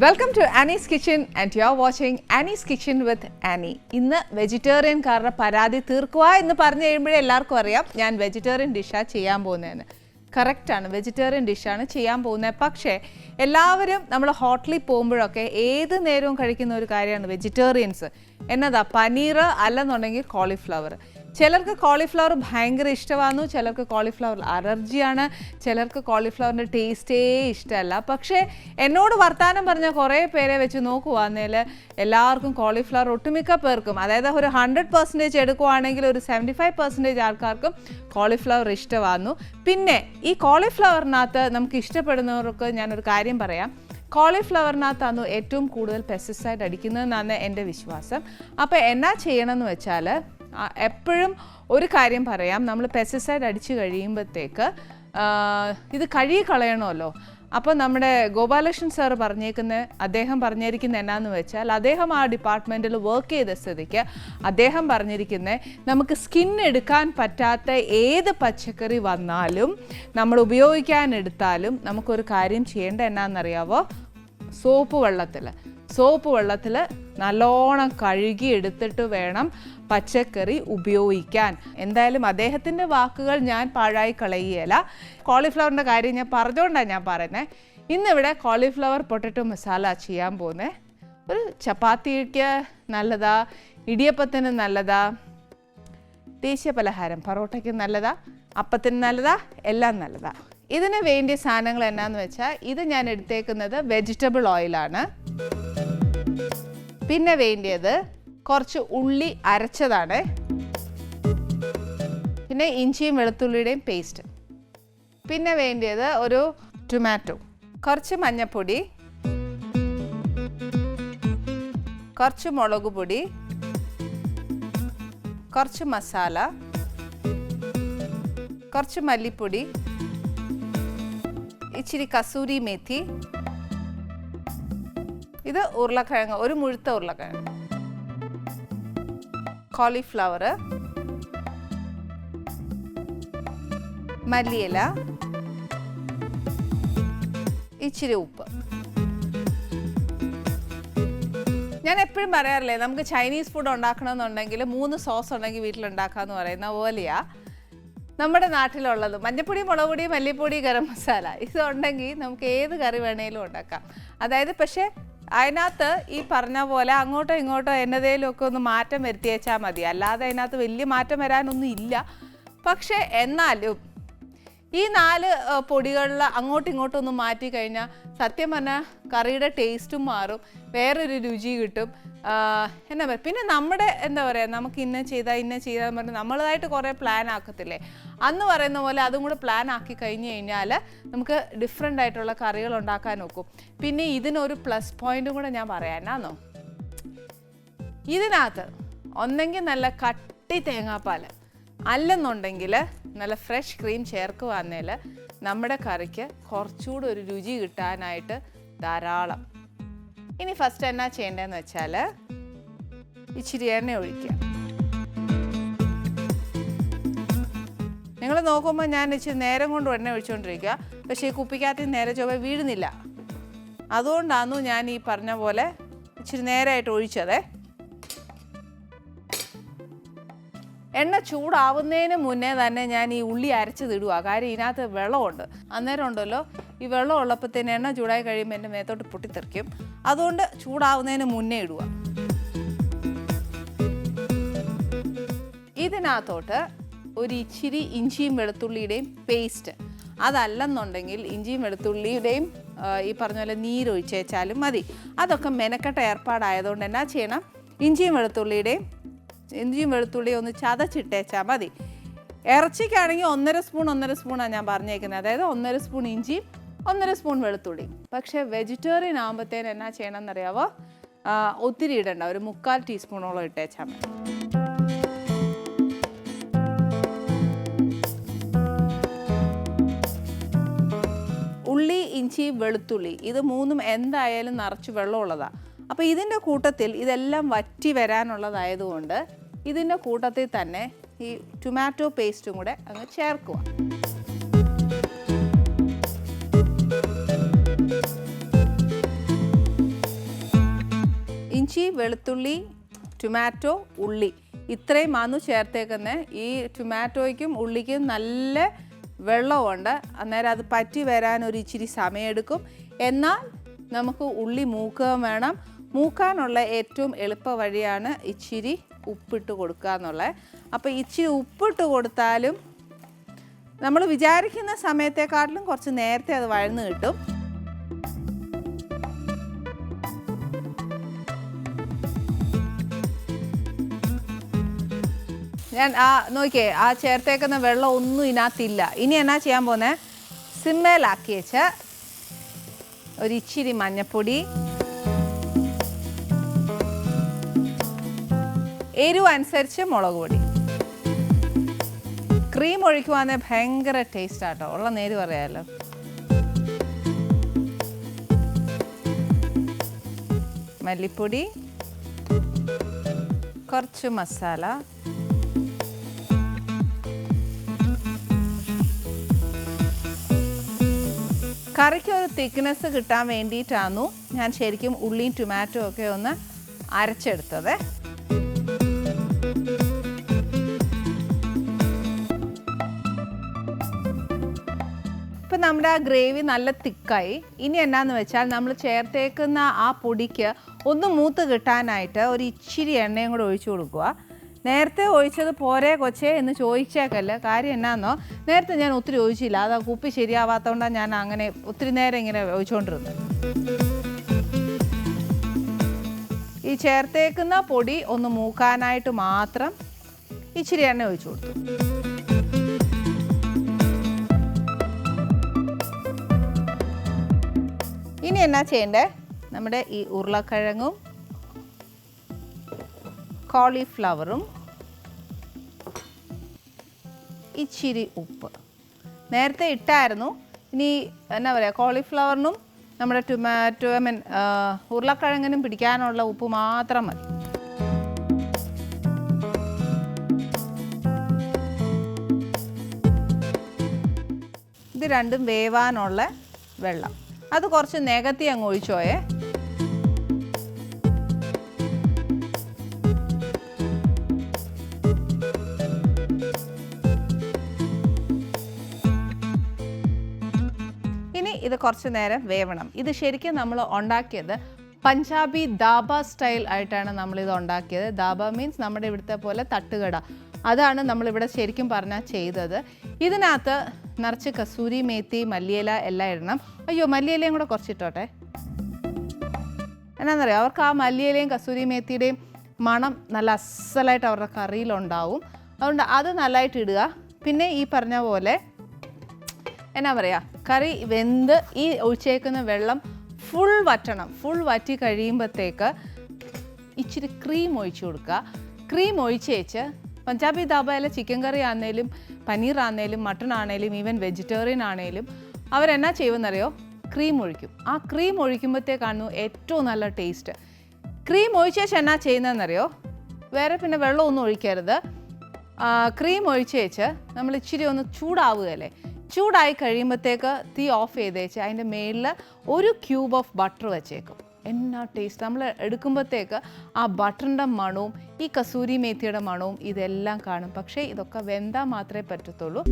Welcome to Annie's kitchen and you are watching Annie's kitchen with Annie. ഇന്ന് വെജിറ്റേറിയൻകാരുടെ പരാതി തീർക്കുക എന്ന് പറഞ്ഞു കഴിയുമ്പോഴേ എല്ലാവർക്കും അറിയാം ഞാൻ വെജിറ്റേറിയൻ ഡിഷാണ് ചെയ്യാൻ പോകുന്നതെന്ന്. കറക്റ്റാണ്, വെജിറ്റേറിയൻ ഡിഷാണ് ചെയ്യാൻ പോകുന്നത്. പക്ഷേ എല്ലാവരും നമ്മൾ ഹോട്ടലിൽ പോകുമ്പോഴൊക്കെ ഏത് നേരവും കഴിക്കുന്ന ഒരു കാര്യമാണ് വെജിറ്റേറിയൻസ്. എന്നതാ പനീർ അല്ലെന്നുണ്ടെങ്കിൽ കോളിഫ്ലവർ. ചിലർക്ക് കോളിഫ്ലവർ ഭയങ്കര ഇഷ്ടമാകുന്നു, ചിലർക്ക് കോളിഫ്ലവർ അലർജിയാണ്, ചിലർക്ക് കോളിഫ്ലവറിൻ്റെ ടേസ്റ്റേ ഇഷ്ടമല്ല. പക്ഷേ എന്നോട് വർത്തമാനം പറഞ്ഞ കുറേ പേരെ വെച്ച് നോക്കുവാന്നേൽ എല്ലാവർക്കും കോളിഫ്ലവർ ഒട്ടുമിക്ക പേർക്കും, അതായത് ഒരു 100% എടുക്കുവാണെങ്കിൽ ഒരു 75% ആൾക്കാർക്കും കോളിഫ്ലവർ ഇഷ്ടമാകുന്നു. പിന്നെ ഈ കോളിഫ്ലവറിനകത്ത് നമുക്ക് ഇഷ്ടപ്പെടുന്നവർക്ക് ഞാനൊരു കാര്യം പറയാം, കോളിഫ്ലവറിനകത്താണ് ഏറ്റവും കൂടുതൽ പെസ്റ്റിസൈഡ് അടിക്കുന്നതെന്നാണ് എൻ്റെ വിശ്വാസം. അപ്പോൾ എന്നാ ചെയ്യണമെന്ന് വെച്ചാൽ എപ്പോഴും ഒരു കാര്യം പറയാം, നമ്മൾ പെസ്റ്റിസൈഡ് അടിച്ചു കഴിയുമ്പോഴത്തേക്ക് ഇത് കഴുകി കളയണമല്ലോ. അപ്പോൾ നമ്മുടെ ഗോപാലകൃഷ്ണൻ സാർ അദ്ദേഹം പറഞ്ഞിരിക്കുന്നത് എന്നാന്ന് വെച്ചാൽ, അദ്ദേഹം ആ ഡിപ്പാർട്ട്മെൻറ്റിൽ വർക്ക് ചെയ്ത സ്ഥിതിക്ക് അദ്ദേഹം പറഞ്ഞിരിക്കുന്നത് നമുക്ക് സ്കിൻ എടുക്കാൻ പറ്റാത്ത ഏത് പച്ചക്കറി വന്നാലും നമ്മൾ ഉപയോഗിക്കാൻ എടുത്താലും നമുക്കൊരു കാര്യം ചെയ്യേണ്ട എന്നാണെന്നറിയാവോ, സോപ്പ് വെള്ളത്തിൽ നല്ലോണം കഴുകി എടുത്തിട്ട് വേണം പച്ചക്കറി ഉപയോഗിക്കാൻ. എന്തായാലും അദ്ദേഹത്തിൻ്റെ വാക്കുകൾ ഞാൻ പാഴായി കളയുകയില്ല. കോളിഫ്ലവറിൻ്റെ കാര്യം ഞാൻ പറഞ്ഞുകൊണ്ടാണ് ഞാൻ പറയുന്നത്. ഇന്നിവിടെ കോളിഫ്ലവർ പൊട്ടറ്റോ മസാല ചെയ്യാൻ പോകുന്നത്. ഒരു ചപ്പാത്തിക്ക് നല്ലതാ, ഇടിയപ്പത്തിന് നല്ലതാ, ദേശീയ പലഹാരം പൊറോട്ടയ്ക്ക് നല്ലതാ, അപ്പത്തിന് നല്ലതാ, എല്ലാം നല്ലതാ. ഇതിന് വേണ്ടിയ സാധനങ്ങൾ എന്നാന്ന് വെച്ചാൽ, ഇത് ഞാൻ എടുത്തേക്കുന്നത് വെജിറ്റബിൾ ഓയിലാണ്. പിന്നെ വേണ്ടിയത് കുറച്ച് ഉള്ളി അരച്ചതാണ്, പിന്നെ ഇഞ്ചിയും വെളുത്തുള്ളിയുടെയും പേസ്റ്റ്. പിന്നെ വേണ്ടിയത് ഒരു ടൊമാറ്റോ, കുറച്ച് മഞ്ഞൾപ്പൊടി, കുറച്ച് മുളക് പൊടി, കുറച്ച് മസാല, കുറച്ച് മല്ലിപ്പൊടി, ഇച്ചിരി കസൂരി മേത്തി, ഇത് ഉരുളക്കിഴങ്ങ്, ഒരു മുഴുത്ത ഉരുളക്കിഴങ്ങ്, കോളിഫ്ലവർ, മല്ലിയില, ഇച്ചിരി ഉപ്പ്. ഞാൻ എപ്പോഴും പറയാറില്ലേ, നമുക്ക് ചൈനീസ് ഫുഡ് ഉണ്ടാക്കണമെന്നുണ്ടെങ്കിൽ 3 സോസ് ഉണ്ടെങ്കിൽ വീട്ടിലുണ്ടാക്കാമെന്ന് പറയുന്ന പോലെയാ നമ്മുടെ നാട്ടിലുള്ളത്. മഞ്ഞപ്പൊടി, മുളക് പൊടി, മല്ലിപ്പൊടി, ഗരം മസാല, ഇതുണ്ടെങ്കിൽ നമുക്ക് ഏത് കറി വേണേലും ഉണ്ടാക്കാം. അതായത് പക്ഷേ അതിനകത്ത് ഈ പറഞ്ഞ പോലെ അങ്ങോട്ടോ ഇങ്ങോട്ടോ എന്നതേലും ഒക്കെ ഒന്ന് മാറ്റം വരുത്തിയേച്ചാൽ മതി, അല്ലാതെ അതിനകത്ത് വലിയ മാറ്റം വരാനൊന്നും ഇല്ല. പക്ഷേ എന്നാലും ഈ 4 പൊടികളിൽ അങ്ങോട്ടും ഇങ്ങോട്ടും ഒന്ന് മാറ്റി കഴിഞ്ഞാൽ സത്യം പറഞ്ഞാൽ കറിയുടെ ടേസ്റ്റും മാറും, വേറൊരു രുചി കിട്ടും. എന്നാ പറയുക, പിന്നെ നമ്മുടെ എന്താ പറയുക, നമുക്ക് ഇന്ന ചെയ്താൽ പറഞ്ഞ് നമ്മളതായിട്ട് കുറേ പ്ലാൻ ആക്കത്തില്ലേ, അന്ന് പറയുന്ന പോലെ അതും കൂടെ പ്ലാൻ ആക്കി കഴിഞ്ഞ് കഴിഞ്ഞാൽ നമുക്ക് ഡിഫറെൻ്റ് ആയിട്ടുള്ള കറികൾ ഉണ്ടാക്കാൻ നോക്കും. പിന്നെ ഇതിനൊരു പ്ലസ് പോയിൻറ്റും കൂടെ ഞാൻ പറയാനാന്നോ, ഇതിനകത്ത് ഒന്നെങ്കിൽ നല്ല കട്ടി തേങ്ങാപ്പാൽ അല്ലെന്നുണ്ടെങ്കിൽ നല്ല ഫ്രഷ് ക്രീം ചേർക്കുവാന്നേൽ നമ്മുടെ കറിക്ക് കുറച്ചുകൂടെ ഒരു രുചി കിട്ടാനായിട്ട് ധാരാളം. ഇനി ഫസ്റ്റ് എന്നാ ചെയ്യേണ്ടതെന്ന് വെച്ചാൽ, ഇച്ചിരി എണ്ണ ഒഴിക്കുക. നിങ്ങൾ നോക്കുമ്പോൾ ഞാൻ ഇച്ചിരി നേരം കൊണ്ട് എണ്ണ ഒഴിച്ചുകൊണ്ടിരിക്കുക, പക്ഷേ ഈ കുപ്പിക്കകത്ത് നേരെ ചൊവ്വ വീഴുന്നില്ല. അതുകൊണ്ടാണ് ഞാൻ ഈ പറഞ്ഞ പോലെ ഇച്ചിരി നേരമായിട്ട് ഒഴിച്ചതേ. എണ്ണ ചൂടാവുന്നതിന് മുന്നേ തന്നെ ഞാൻ ഈ ഉള്ളി അരച്ചതിടുക, കാര്യം ഇതിനകത്ത് വെള്ളമുണ്ട്. അന്നേരം ഉണ്ടല്ലോ, ഈ വെള്ളം ഉള്ളപ്പോഴത്തേന് എണ്ണ ചൂടായി കഴിയുമ്പോൾ എൻ്റെ മേത്തോട്ട് പൊട്ടിത്തെറിക്കും. അതുകൊണ്ട് ചൂടാവുന്നതിന് മുന്നേ ഇടുക. ഇതിനകത്തോട്ട് ഒരു ഇച്ചിരി ഇഞ്ചിയും വെളുത്തുള്ളിയുടെയും പേസ്റ്റ്, അതല്ലെന്നുണ്ടെങ്കിൽ ഇഞ്ചിയും വെളുത്തുള്ളിയുടെയും ഈ പറഞ്ഞ പോലെ നീരൊഴിച്ചേച്ചാലും മതി. അതൊക്കെ മെനക്കെട്ട ഏർപ്പാടായതുകൊണ്ട് എന്നാ ചെയ്യണം, ഇഞ്ചിയും വെളുത്തുള്ളിയും ഒന്ന് ചതച്ചിട്ടേച്ചാൽ മതി. ഇറച്ചിക്കാണെങ്കിൽ 1.5 സ്പൂണാണ് ഞാൻ പറഞ്ഞേക്കുന്നത്, അതായത് 1.5 സ്പൂൺ ഇഞ്ചിയും 1.5 സ്പൂൺ വെളുത്തുള്ളിയും. പക്ഷേ വെജിറ്റേറിയൻ ആകുമ്പോഴത്തേന് എന്നാ ചെയ്യണമെന്നറിയാവോ, ഒത്തിരി ഇടണ്ട, ഒരു 3/4 ടീസ്പൂണോളം ഇട്ടേച്ചാൽ മതി. ഉള്ളി, ഇഞ്ചി, വെളുത്തുള്ളി ഇത് 3ഉം എന്തായാലും നിറച്ച് വെള്ളമുള്ളതാണ്. അപ്പോൾ ഇതിൻ്റെ കൂട്ടത്തിൽ ഇതെല്ലാം വറ്റി വരാനുള്ളതായതുകൊണ്ട് ഇതിൻ്റെ കൂട്ടത്തിൽ തന്നെ ഈ ടൊമാറ്റോ പേസ്റ്റും കൂടെ അങ്ങ് ചേർക്കുക. ഇഞ്ചി, വെളുത്തുള്ളി, ടൊമാറ്റോ, ഉള്ളി ഇത്രയുമാണ് ചേർത്തേക്കുന്നത്. ഈ ടൊമാറ്റോയ്ക്കും ഉള്ളിക്കും നല്ല വെള്ളമുണ്ട്. അന്നേരം അത് പറ്റി വരാൻ ഒരു ഇച്ചിരി സമയമെടുക്കും. എന്നാൽ നമുക്ക് ഉള്ളി മൂക്കുകയും വേണം. മൂക്കാനുള്ള ഏറ്റവും എളുപ്പ വഴിയാണ് ഇച്ചിരി ഉപ്പിട്ട് കൊടുക്കുക എന്നുള്ളത്. അപ്പോൾ ഇച്ചിരി ഉപ്പിട്ട് കൊടുത്താലും നമ്മൾ വിചാരിക്കുന്ന സമയത്തെക്കാട്ടിലും കുറച്ച് നേരത്തെ അത് വഴന്ന് കിട്ടും. ഞാൻ നോക്കിയേ, ആ ചേർത്തേക്കുന്ന വെള്ളം ഒന്നും ഇതിനകത്തില്ല. ഇനി എന്നാ ചെയ്യാൻ പോകുന്നത്, സിമ്മേലാക്കി വെച്ച് ഒരിച്ചിരി മഞ്ഞൾപ്പൊടി, എരിവ് അനുസരിച്ച് മുളക് പൊടി. ക്രീം ഒഴിക്കുവാണെങ്കിൽ ഭയങ്കര ടേസ്റ്റ് ആട്ടോ, ഉള്ള നേര് പറയാമല്ലോ. മല്ലിപ്പൊടി, കുറച്ച് മസാല, കറിക്ക് ഒരു തിക്നെസ് കിട്ടാൻ വേണ്ടിയിട്ടാണ് ഞാൻ ശരിക്കും ഉള്ളിയും ടൊമാറ്റോ ഒക്കെ ഒന്ന് അരച്ചെടുത്തത്. ഇപ്പം നമ്മുടെ ആ ഗ്രേവി നല്ല തിക്കായി. ഇനി എന്നാന്ന് വെച്ചാൽ നമ്മൾ ചേർത്തേക്കുന്ന ആ പൊടിക്ക് ഒന്ന് മൂത്ത് കിട്ടാനായിട്ട് ഒരു ഇച്ചിരി എണ്ണയും കൂടെ ഒഴിച്ചു കൊടുക്കുക. നേരത്തെ ഒഴിച്ചത് പോരേ കൊച്ചേ എന്ന് ചോദിച്ചേക്കല്ല. കാര്യം എന്നാന്നോ, നേരത്തെ ഞാൻ ഒത്തിരി ഒഴിച്ചില്ല. അത് ആ കുപ്പി ശരിയാവാത്തതുകൊണ്ടാണ് ഞാൻ അങ്ങനെ ഒത്തിരി നേരം ഇങ്ങനെ ഒഴിച്ചുകൊണ്ടിരുന്നത്. ഈ ചേർത്തേക്കുന്ന പൊടി ഒന്ന് മൂക്കാനായിട്ട് മാത്രം ഇച്ചിരി എണ്ണ ഒഴിച്ചു കൊടുത്തു. ഇനി എന്നാ ചെയ്യണ്ടേ, നമ്മുടെ ഈ ഉരുളക്കിഴങ്ങും കോളിഫ്ലവറും ഇച്ചിരി ഉപ്പ് നേരത്തെ ഇട്ടായിരുന്നു. ഇനി എന്നാ പറയുക, കോളിഫ്ലവറിനും നമ്മുടെ ടൊമാറ്റോ ഉരുളക്കിഴങ്ങിനും പിടിക്കാനുള്ള ഉപ്പ് മാത്രം മതി. ഇത് രണ്ടും വേവാനുള്ള വെള്ളം അത് കുറച്ച് നികത്തി അങ്ങ് ഒഴിച്ചോയേ. ഇനി ഇത് കുറച്ച് നേരം വേവണം. ഇത് ശരിക്കും നമ്മൾ ഉണ്ടാക്കിയത് പഞ്ചാബി ദാബ സ്റ്റൈൽ ആയിട്ടാണ് നമ്മളിത് ഉണ്ടാക്കിയത്. ദാബ മീൻസ് നമ്മുടെ ഇവിടുത്തെ പോലെ തട്ടുകട. അതാണ് നമ്മളിവിടെ ശരിക്കും പറഞ്ഞാൽ ചെയ്തത്. ഇതിനകത്ത് നിറച്ച് കസൂരി മേത്തി, മല്ലിയില എല്ലാം ഇടണം. അയ്യോ, മല്ലിയിലയും കൂടെ കുറച്ചിട്ടോട്ടെ. എന്നാന്നറിയാം, അവർക്ക് ആ മല്ലിയിലയും കസൂരി മേത്തിയുടെയും മണം നല്ല അസലായിട്ട് അവരുടെ കറിയിലുണ്ടാവും. അതുകൊണ്ട് അത് നല്ലതായിട്ട് ഇടുക. പിന്നെ ഈ പറഞ്ഞ പോലെ എന്നാ പറയുക, കറി വെന്ത് ഈ ഒഴിച്ചേക്കുന്ന വെള്ളം ഫുൾ വറ്റണം. ഫുൾ വറ്റി കഴിയുമ്പോഴത്തേക്ക് ഇച്ചിരി ക്രീം ഒഴിച്ചു കൊടുക്കുക. ക്രീം ഒഴിച്ചേച്ച് പഞ്ചാബി ധാബയിലെ ചിക്കൻ കറി ആണെങ്കിലും പനീർ ആണെങ്കിലും മട്ടൺ ആണെങ്കിലും ഈവൻ വെജിറ്റേറിയൻ ആണെങ്കിലും അവരെന്നാ ചെയ്യുമെന്നറിയോ, ക്രീം ഒഴിക്കും. ആ ക്രീം ഒഴിക്കുമ്പോഴത്തേക്കാണ് ഏറ്റവും നല്ല ടേസ്റ്റ്. ക്രീം ഒഴിച്ചേച്ച് എന്നാ ചെയ്യുന്നതെന്നറിയോ, വേറെ പിന്നെ വെള്ളമൊന്നും ഒഴിക്കരുത്. ക്രീം ഒഴിച്ചേച്ച് നമ്മൾ ഇച്ചിരി ഒന്ന് ചൂടാവുകയല്ലേ, ചൂടായി കഴിയുമ്പോഴത്തേക്ക് തീ ഓഫ് ചെയ്തേച്ച് അതിൻ്റെ മേളിൽ ഒരു ക്യൂബ് ഓഫ് ബട്ടർ വെച്ചേക്കും. എന്നാ ടേസ്റ്റ്! നമ്മൾ എടുക്കുമ്പോഴത്തേക്ക് ആ ബട്ടറിൻ്റെ മണവും ഈ കസൂരി മേത്തിയുടെ മണവും ഇതെല്ലാം കാണും. പക്ഷേ ഇതൊക്കെ വെന്താൽ മാത്രമേ പറ്റത്തുള്ളൂ.